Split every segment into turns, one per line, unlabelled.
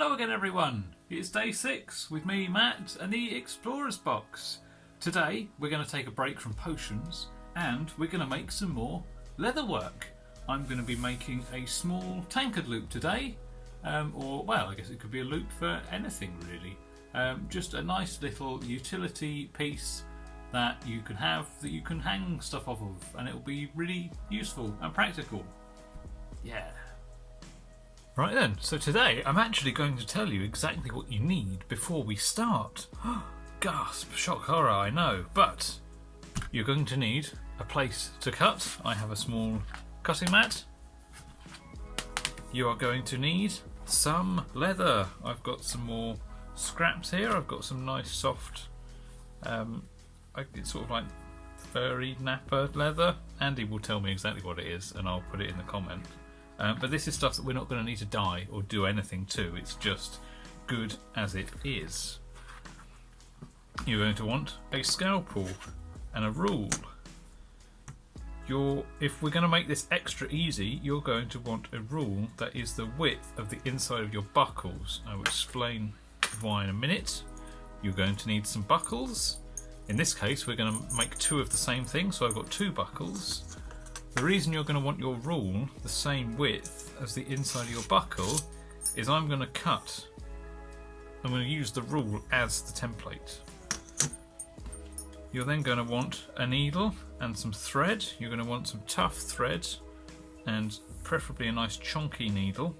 Hello again everyone, it's day 6 with me, Matt, and the Explorer's Box. Today we're going to take a break from potions and we're going to make some more leather work. I'm going to be making a small tankard loop today, or well, I guess it could be a loop for anything really. Just a nice little utility piece that you can have, that you can hang stuff off of, and it will be really useful and practical. Yeah. Right then, so today I'm actually going to tell you exactly what you need before we start. Gasp, shock, horror, I know, but you're going to need a place to cut. I have a small cutting mat. You are going to need some leather. I've got some more scraps here. I've got some nice soft, it's sort of like furry napper leather. Andy will tell me exactly what it is and I'll put it in the comment. But this is stuff that we're not going to need to dye or do anything to. It's just good as it is. You're going to want a scalpel and a rule. If we're going to make this extra easy, you're going to want a rule that is the width of the inside of your buckles. I will explain why in a minute. You're going to need some buckles. In this case, we're going to make 2 of the same thing, so I've got 2 buckles. The reason you're going to want your rule the same width as the inside of your buckle is I'm going to use the rule as the template. You're then going to want a needle and some thread. You're going to want some tough thread and preferably a nice chunky needle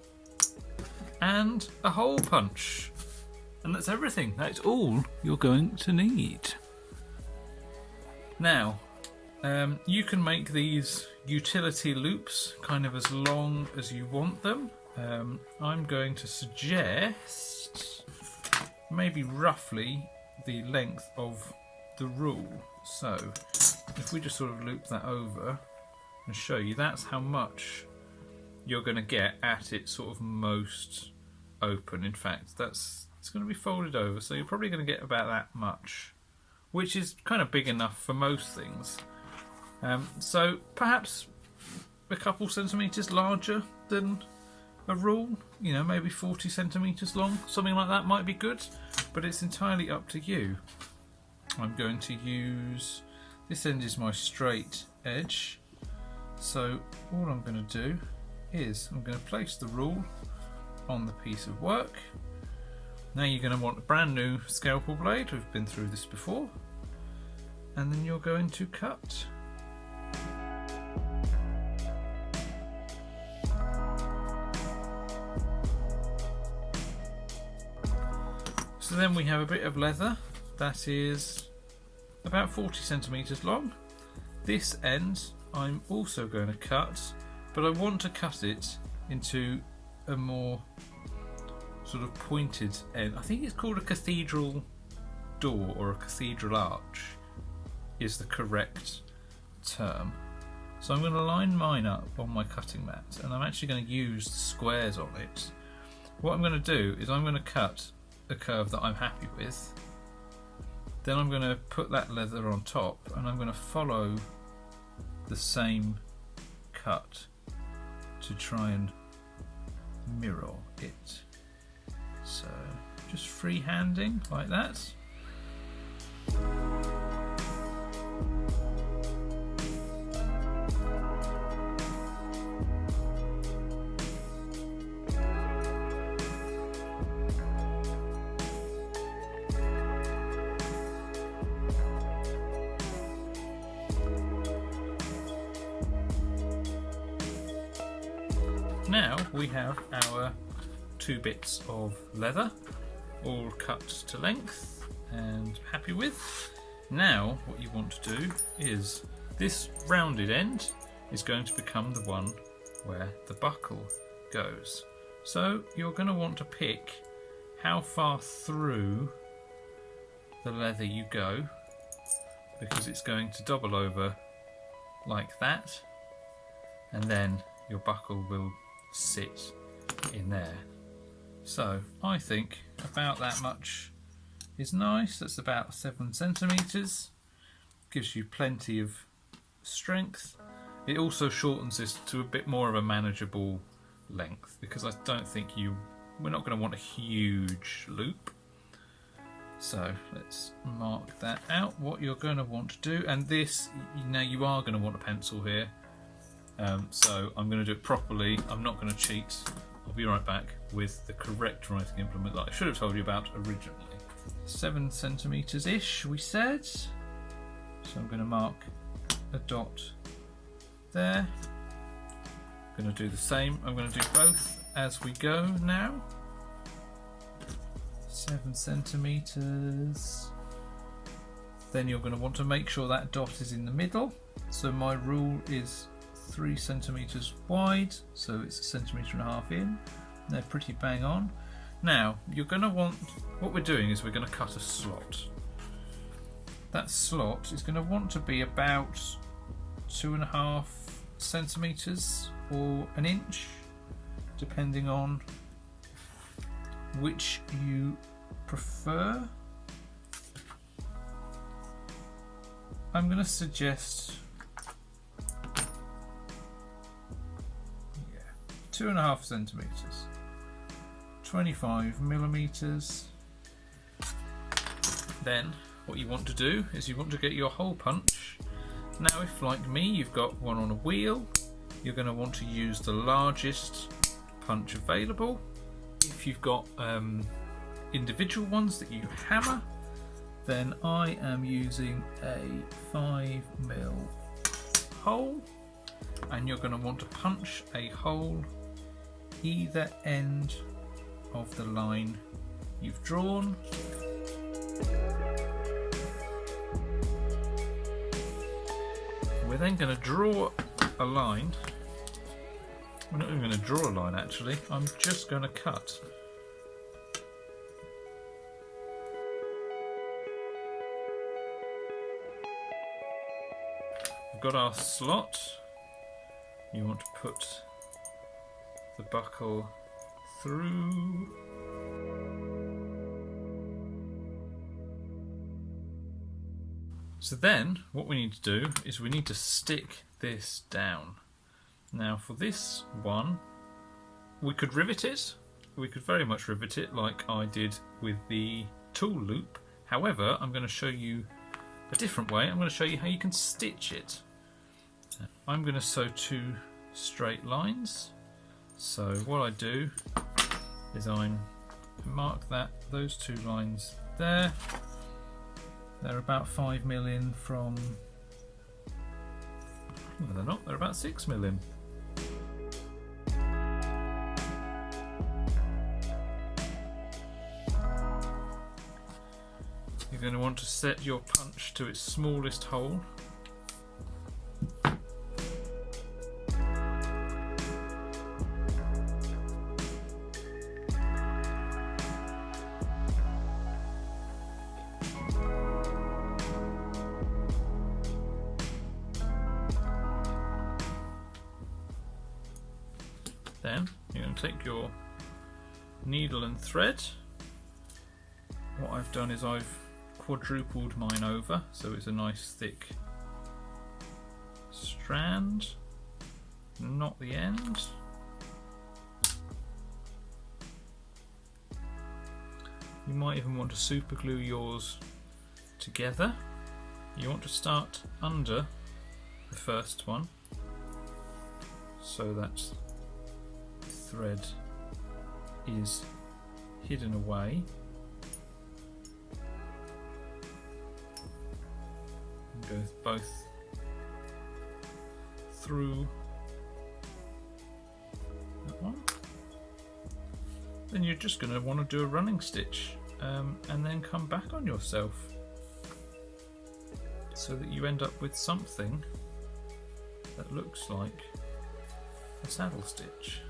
and a hole punch. And that's everything. That's all you're going to need. Now, you can make these utility loops kind of as long as you want them. I'm going to suggest maybe roughly the length of the rule. So if we just sort of loop that over and show you, that's how much you're going to get at its sort of most open. In fact, it's going to be folded over, so you're probably going to get about that much, which is kind of big enough for most things. So perhaps a couple centimetres larger than a rule, you know, maybe 40 centimetres long, something like that might be good, but it's entirely up to you. I'm going to use, this end is my straight edge, so all I'm going to do is I'm going to place the rule on the piece of work. Now you're going to want a brand new scalpel blade, we've been through this before, and then you're going to cut. So then we have a bit of leather that is about 40 centimetres long. This end I'm also going to cut, but I want to cut it into a more sort of pointed end. I think it's called a cathedral door or a cathedral arch is the correct term. So I'm going to line mine up on my cutting mat and I'm actually going to use the squares on it. What I'm going to do is I'm going to cut a curve that I'm happy with. Then I'm going to put that leather on top and I'm going to follow the same cut to try and mirror it. So just freehanding like that. Now we have our 2 bits of leather all cut to length and happy with. Now what you want to do is this rounded end is going to become the one where the buckle goes. So you're going to want to pick how far through the leather you go, because it's going to double over like that, and then your buckle will sit in there. So I think about that much is nice. That's about 7 centimetres. Gives you plenty of strength. It also shortens this to a bit more of a manageable length, because I don't think you we're not going to want a huge loop. So let's mark that out, what you're going to want to do. And this, now you are going to want a pencil here. So I'm going to do it properly. I'm not going to cheat. I'll be right back with the correct writing implement that I should have told you about originally. 7 centimetres-ish, we said. So I'm going to mark a dot there. I'm going to do the same. I'm going to do both as we go now. 7 centimetres. Then you're going to want to make sure that dot is in the middle. So my rule is 3 centimetres wide, so it's 1.5 centimetres in. They're pretty bang on. Now you're going to want, what we're doing is we're going to cut a slot. That slot is going to want to be about 2.5 centimetres or an inch, depending on which you prefer. I'm going to suggest 2.5 centimetres, 25 millimetres. Then what you want to do is you want to get your hole punch. Now if, like me, you've got one on a wheel, you're going to want to use the largest punch available. If you've got individual ones that you hammer, then I am using a 5mm hole, and you're going to want to punch a hole either end of the line you've drawn. We're then going to draw a line. We're not even going to draw a line actually, I'm just going to cut. We've got our slot. You want to put the buckle through. So then what we need to do is we need to stick this down. Now for this one, we could rivet it. We could very much rivet it like I did with the tool loop. However, I'm going to show you a different way. I'm going to show you how you can stitch it. I'm going to sew 2 straight lines. So what I do is I mark those 2 lines there. They're about 5mm in from, no they're not, they're about 6mm in. You're going to want to set your punch to its smallest hole. Then you're going to take your needle and thread. What I've done is I've quadrupled mine over, so it's a nice thick strand, not the end. You might even want to super glue yours together. You want to start under the first one so that the thread is hidden away. And go both through that one. Then you're just going to want to do a running stitch and then come back on yourself so that you end up with something that looks like a saddle stitch.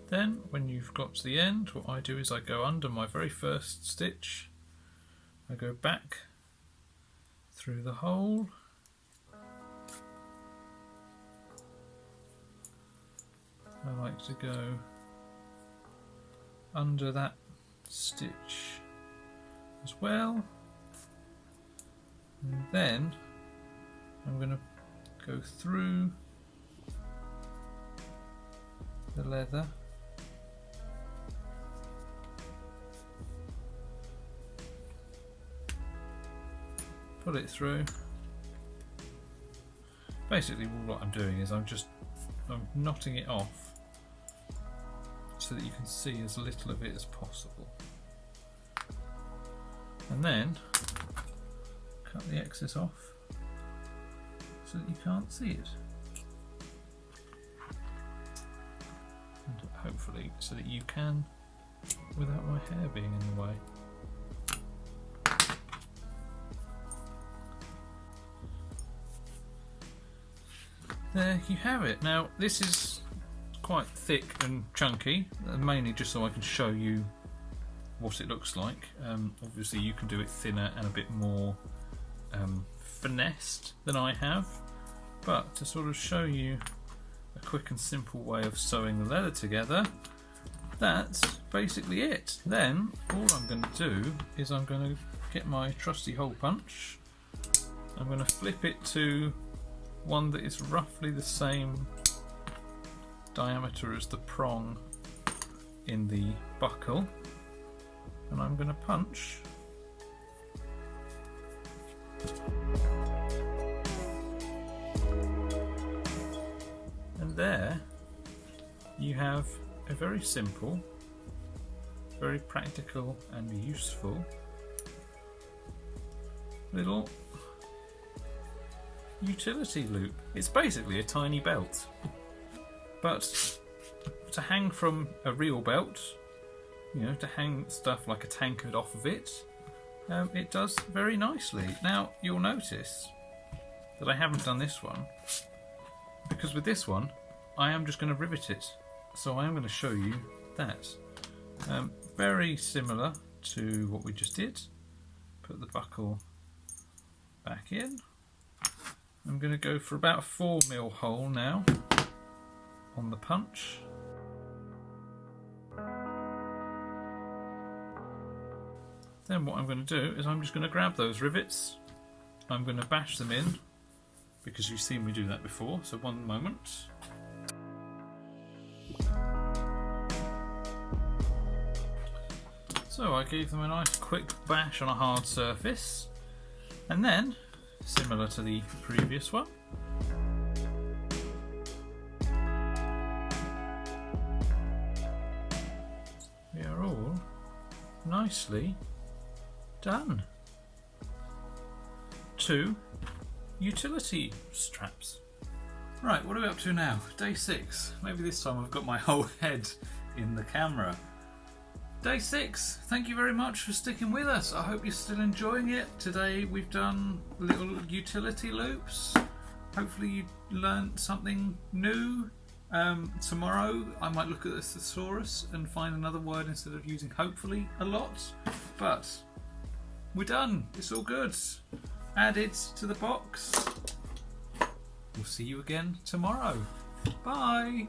Then when you've got to the end, what I do is I go under my very first stitch, I go back through the hole, I like to go under that stitch as well, and then I'm going to go through the leather pull it through. Basically what I'm doing is I'm knotting it off so that you can see as little of it as possible, and then cut the excess off so that you can't see it, and hopefully so that you can without my hair being in the way. There you have it. Now this is quite thick and chunky, mainly just so I can show you what it looks like. Obviously you can do it thinner and a bit more finessed than I have, but to sort of show you a quick and simple way of sewing the leather together, that's basically it. Then all I'm going to do is I'm going to get my trusty hole punch. I'm going to flip it to one that is roughly the same diameter as the prong in the buckle, and I'm going to punch. And there you have a very simple, very practical and useful little utility loop. It's basically a tiny belt, but to hang from a real belt, you know, to hang stuff like a tankard off of it, it does very nicely. Now you'll notice that I haven't done this one, because with this one I am just going to rivet it, so I am going to show you that. Very similar to what we just did. Put the buckle back in. I'm going to go for about a 4mm hole now on the punch. Then what I'm going to do is I'm just going to grab those rivets, I'm going to bash them in, because you've seen me do that before, so one moment. So I gave them a nice quick bash on a hard surface, and then, similar to the previous one, we are all nicely done. 2 utility straps. Right, what are we up to now? Day 6. Maybe this time I've got my whole head in the camera. Day 6. Thank you very much for sticking with us. I hope you're still enjoying it. Today we've done little utility loops. Hopefully you learned something new. Tomorrow I might look at the thesaurus and find another word instead of using hopefully a lot. But we're done. It's all good. Add it to the box. We'll see you again tomorrow. Bye.